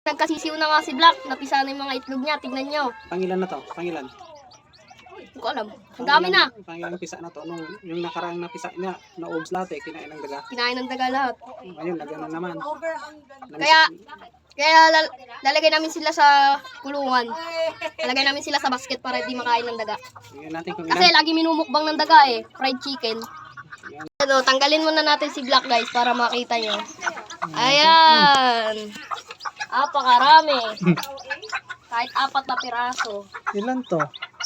Nagkasisiw na nga si Black. Napisa na yung mga itlog niya. Tignan nyo. Pangilan na to? Pangilan? Hindi ko alam. Ang dami na. Pangilan pisa na to. Nung yung nakaraang napisa niya, na-obs lahat eh, kinain ng daga. Kinain ng daga lahat. Ngayon, lagyan na naman. Kaya lalagay namin sila sa kulungan. Lalagay namin sila sa basket para hindi makain ng daga. Tingnan natin kung Kasi ilan. lagi minumukbang ng daga eh. Fried chicken. Ano, tanggalin muna natin si Black guys para makita nyo. Ayan. Apakarami. Kahit 4 na piraso. Ilan to?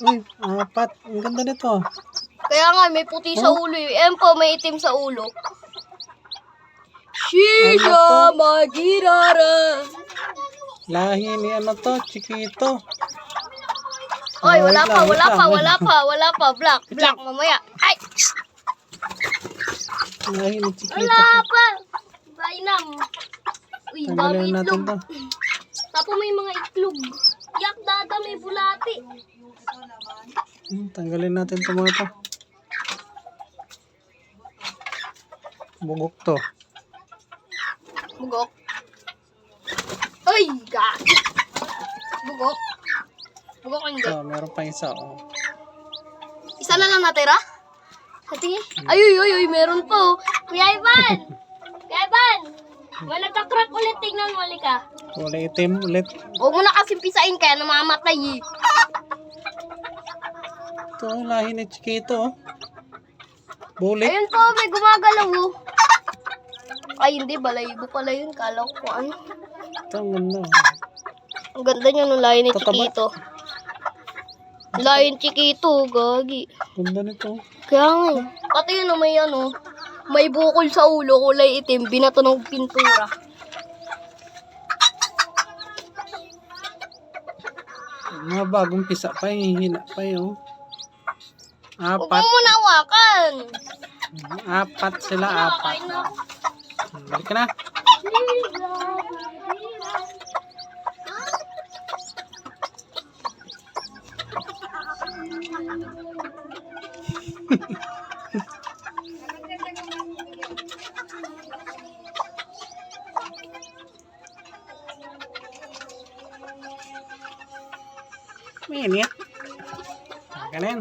Uy, 4. Ang ganda nito. Kaya nga, may puti sa ulo eh. Ayan po, may itim sa ulo. Shisha magirara. Lahi ni ano to, Chiquito. Oy, wala pa. Black, Black. mamaya. Ay! Lahi ni Chiquito. Wala pa. Bainam. Uy, dami Tanggalin natin itlog. to. Tapos may mga itlog. Yak, dada, may bulati. Tanggalin natin to mga to. Bugok to. Bugok. Uy, gagi. Bugok. Bugok hindi. So, meron pa isa. Oh. Isa na lang natira? Hati. Ay, meron pa oh. Kuya Ivan! May nagka-crack ulit, tingnan mo, ka. Kulay itim ulit. Huwag mo na kasing pisain kaya namamatay eh. Ito, lahi ni Chiquito. Oh. Bulik. Ayun po, may gumagalaw oh. Ay, hindi, balayibo pala yun. Kala ko kung ano. Ito, ang ganda. Ang ganda niya nung lahi ni Tataba. Chiquito. Lahi ni Chiquito, gagi. Ganda nito. Kaya nga eh. Pati yun may ano, may bukol sa ulo, kulay itim, binato ng pintura. Mga bagong pisa pa eh. Hina pa eh. Oh. Huwag 4. mo muna hawakan. 4 sila, 4. Kinakain na ako. Balik ka na. Minit. Ganun.